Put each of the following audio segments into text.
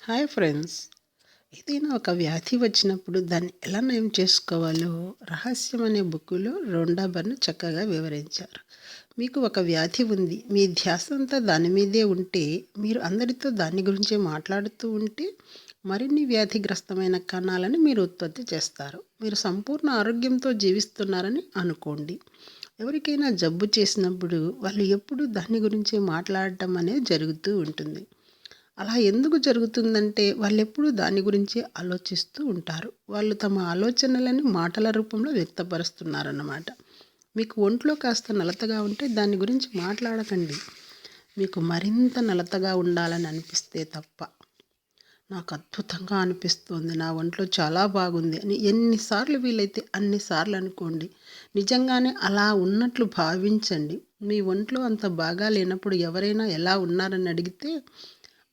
Hi friends. ఏదైనా ఒక వ్యాధి వచ్చినప్పుడు దాన్ని ఎలా నయం చేసుకోవాలో 'రహస్యం' అనే బుక్కులో రొండా బర్న్ చక్కగా వివరించారు. మీకు ఒక వ్యాధి ఉంది. మీ ధ్యాస అంతా దాని మీదే ఉంటే, మీరు అందరితో దాని గురించే మాట్లాడుతూ ఉంటే, మరిన్ని వ్యాధిగ్రస్తమైన కణాలను మీరు ఉత్పత్తి చేస్తారు. మీరు సంపూర్ణ ఆరోగ్యంతో జీవిస్తున్నారని అనుకోండి. ఎవరికైనా జబ్బు చేసినప్పుడు వాళ్ళు ఎప్పుడూ దాని గురించే మాట్లాడటం అనేది జరుగుతూ ఉంటుంది. అలా ఎందుకు జరుగుతుందంటే వాళ్ళెప్పుడూ దాని గురించే ఆలోచిస్తూ ఉంటారు. వాళ్ళు తమ ఆలోచనలని మాటల రూపంలో వ్యక్తపరుస్తున్నారన్నమాట. మీకు ఒంట్లో కాస్త నలతగా ఉంటే దాని గురించి మాట్లాడకండి. మీకు మరింత నలతగా ఉండాలని అనిపిస్తే తప్ప. నాకు అద్భుతంగా అనిపిస్తోంది, నా ఒంట్లో చాలా బాగుంది అని ఎన్నిసార్లు వీలైతే అన్నిసార్లు అనుకోండి. నిజంగానే అలా ఉన్నట్లు భావించండి. మీ ఒంట్లో అంత బాగా లేనప్పుడు ఎవరైనా ఎలా ఉన్నారని అడిగితే,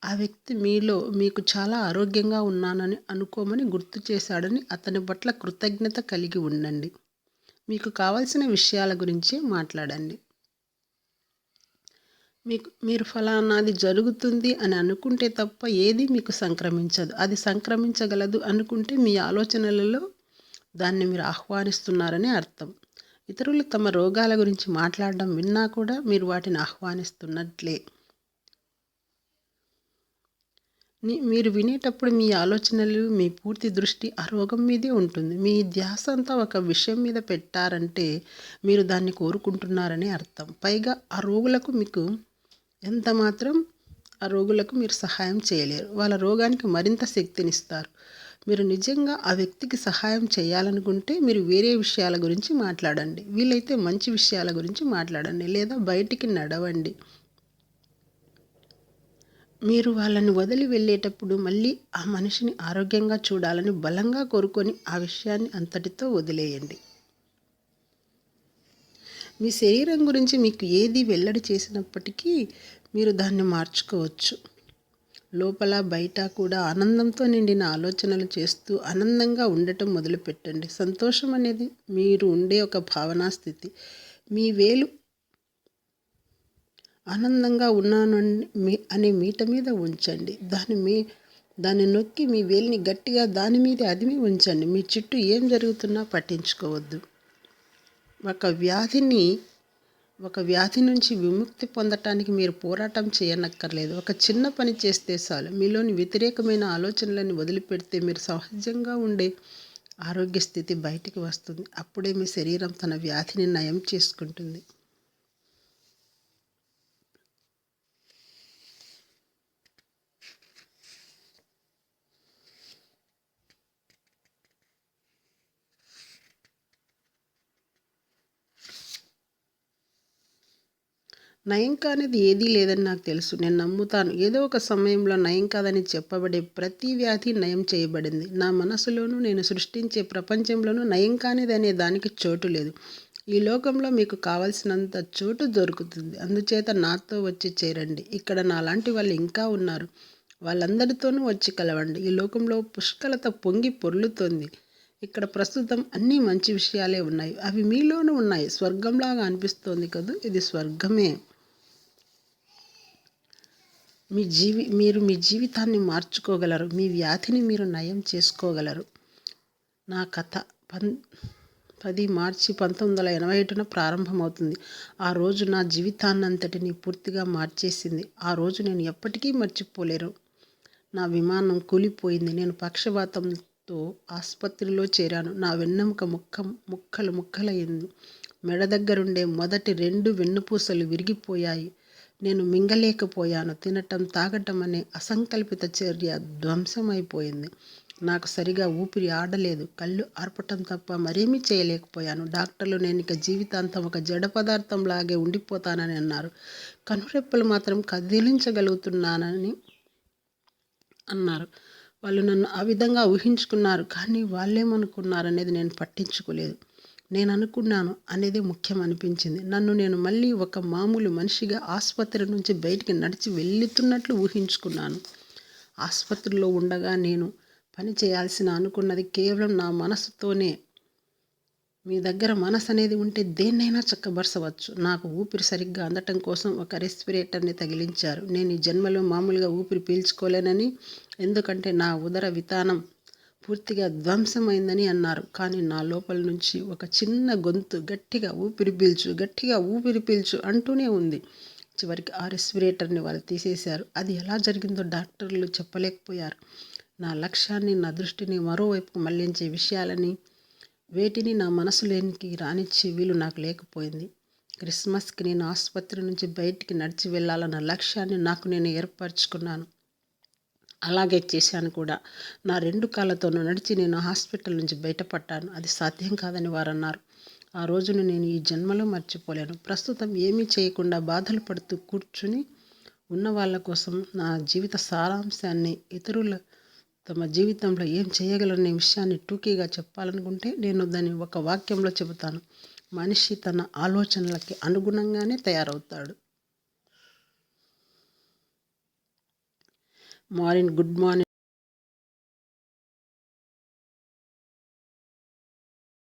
ఆ వ్యక్తి మీలో మీకు చాలా ఆరోగ్యంగా ఉన్నానని అనుకోమని గుర్తు చేశాడని అతని పట్ల కృతజ్ఞత కలిగి ఉండండి. మీకు కావాల్సిన విషయాల గురించి మాట్లాడండి. మీరు ఫలానాది జరుగుతుంది అని అనుకుంటే తప్ప ఏది మీకు సంక్రమించదు. అది సంక్రమించగలదు అనుకుంటే మీ ఆలోచనలలో దాన్ని మీరు ఆహ్వానిస్తున్నారని అర్థం. ఇతరులు తమ రోగాల గురించి మాట్లాడడం విన్నా కూడా మీరు వాటిని ఆహ్వానిస్తున్నట్లే. మీరు వినేటప్పుడు మీ ఆలోచనలు, మీ పూర్తి దృష్టి ఆ రోగం మీదే ఉంటుంది. మీ ధ్యాస అంతా ఒక విషయం మీద పెట్టారంటే మీరు దాన్ని కోరుకుంటున్నారని అర్థం. పైగా ఆ రోగులకు మీరు సహాయం చేయలేరు. వాళ్ళ రోగానికి మరింత శక్తినిస్తారు. మీరు నిజంగా ఆ వ్యక్తికి సహాయం చేయాలనుకుంటే మీరు వేరే విషయాల గురించి మాట్లాడండి. వీలైతే మంచి విషయాల గురించి మాట్లాడండి, లేదా బయటికి నడవండి. మీరు వాళ్ళని వదిలి వెళ్ళేటప్పుడు మళ్ళీ ఆ మనిషిని ఆరోగ్యంగా చూడాలని బలంగా కోరుకొని ఆ విషయాన్ని అంతటితో వదిలేయండి. మీ శరీరం గురించి మీకు ఏది వెల్లడి చేసినప్పటికీ మీరు దాన్ని మార్చుకోవచ్చు. లోపల బయట కూడా ఆనందంతో నిండిన ఆలోచనలు చేస్తూ ఆనందంగా ఉండటం మొదలుపెట్టండి. సంతోషం అనేది మీరు ఉండే ఒక భావనా స్థితి. మీ వేలు ఆనందంగా ఉన్నాను అనే మీట మీద ఉంచండి. దాన్ని నొక్కి మీ వేలిని గట్టిగా దాని మీద అదిమి ఉంచండి. మీ చుట్టూ ఏం జరుగుతున్నా పట్టించుకోవద్దు. ఒక వ్యాధి నుంచి విముక్తి పొందటానికి మీరు పోరాటం చేయనక్కర్లేదు. ఒక చిన్న పని చేస్తే చాలు. మీలోని వ్యతిరేకమైన ఆలోచనలను వదిలిపెడితే మీరు సహజంగా ఉండే ఆరోగ్య స్థితి బయటికి వస్తుంది. అప్పుడే మీ శరీరం తన వ్యాధిని నయం చేసుకుంటుంది. నయం కానిది ఏదీ లేదని నాకు తెలుసు. నేను నమ్ముతాను. ఏదో ఒక సమయంలో నయం కాదని చెప్పబడే ప్రతి వ్యాధి నయం చేయబడింది. నా మనసులోనూ నేను సృష్టించే ప్రపంచంలోనూ నయం కానిది అనే దానికి చోటు లేదు. ఈ లోకంలో మీకు కావలసినంత చోటు దొరుకుతుంది. అందుచేత నాతో వచ్చి చేరండి. ఇక్కడ నాలాంటి వాళ్ళు ఇంకా ఉన్నారు. వాళ్ళందరితోనూ వచ్చి కలవండి. ఈ లోకంలో పుష్కలత పొంగి పొర్లుతోంది. ఇక్కడ ప్రస్తుతం అన్నీ మంచి విషయాలే ఉన్నాయి. అవి మీలోనూ ఉన్నాయి. స్వర్గంలాగా అనిపిస్తోంది కదూ! ఇది స్వర్గమే. మీరు మీ జీవితాన్ని మార్చుకోగలరు. మీ వ్యాధిని మీరు నయం చేసుకోగలరు. నా కథ 10 మార్చి 1981 ప్రారంభమవుతుంది. ఆ రోజు నా జీవితాన్నంతటినీ పూర్తిగా మార్చేసింది. ఆ రోజు నేను ఎప్పటికీ మర్చిపోలేను. నా విమానం కూలిపోయింది. నేను పక్షవాతంతో ఆసుపత్రిలో చేరాను. నా వెన్నెముక ముక్కలయింది. మెడ దగ్గరుండే మొదటి 2 వెన్నుపూసలు విరిగిపోయాయి. నేను మింగలేకపోయాను. తినటం, తాగటం అనే అసంకల్పిత చర్య ధ్వంసమైపోయింది. నాకు సరిగా ఊపిరి ఆడలేదు. కళ్ళు ఆర్పటం తప్ప మరేమీ చేయలేకపోయాను. డాక్టర్లు నేనిక జీవితాంతం ఒక జడ పదార్థంలాగే ఉండిపోతానని అన్నారు. కనురెప్పలు మాత్రం కదిలించగలుగుతున్నానని అన్నారు. వాళ్ళు నన్ను ఆ విధంగా ఊహించుకున్నారు. కానీ వాళ్ళేమనుకున్నారనేది నేను పట్టించుకోలేదు. నేను అనుకున్నాను అనేది ముఖ్యం అనిపించింది. నన్ను నేను మళ్ళీ ఒక మామూలు మనిషిగా ఆసుపత్రి నుంచి బయటికి నడిచి వెళ్తున్నట్లు ఊహించుకున్నాను. ఆసుపత్రిలో ఉండగా నేను పని చేయాల్సిన అనుకున్నది కేవలం నా మనసుతోనే. మీ దగ్గర మనసు అనేది ఉంటే దేన్నైనా చక్కబరచవచ్చు. నాకు ఊపిరి సరిగ్గా అందటం కోసం ఒక రెస్పిరేటర్ని తగిలించారు. నేను ఈ జన్మలో మామూలుగా ఊపిరి పీల్చుకోలేనని, ఎందుకంటే నా ఉదర వితానం పూర్తిగా ధ్వంసమైందని అన్నారు. కానీ నా లోపల నుంచి ఒక చిన్న గొంతు గట్టిగా ఊపిరి పీల్చు, గట్టిగా ఊపిరి పీల్చు అంటూనే ఉంది. చివరికి ఆ రెస్పిరేటర్ని వాళ్ళు తీసేశారు. అది ఎలా జరిగిందో డాక్టర్లు చెప్పలేకపోయారు. నా లక్ష్యాన్ని, నా దృష్టిని మరోవైపుకు మళ్లించే విషయాలని, వేటిని నా మనసులోనికి రానిచ్చే వీలు నాకు లేకపోయింది. క్రిస్మస్కి నేను ఆసుపత్రి నుంచి బయటికి నడిచి వెళ్ళాలన్న లక్ష్యాన్ని నాకు నేను ఏర్పరచుకున్నాను. అలాగే చేశాను కూడా. నా 2 కాళ్ళతోనూ నడిచి నేను హాస్పిటల్ నుంచి బయటపడ్డాను. అది సాధ్యం కాదని వారన్నారు. ఆ రోజును నేను ఈ జన్మలో మర్చిపోలేను. ప్రస్తుతం ఏమీ చేయకుండా బాధలు పడుతూ కూర్చుని ఉన్న వాళ్ళ కోసం నా జీవిత సారాంశాన్ని, ఇతరుల తమ జీవితంలో ఏం చేయగలరనే విషయాన్ని టూకీగా చెప్పాలనుకుంటే నేను దాన్ని ఒక వాక్యంలో చెబుతాను. మనిషి తన ఆలోచనలకి అనుగుణంగానే తయారవుతాడు. Good morning.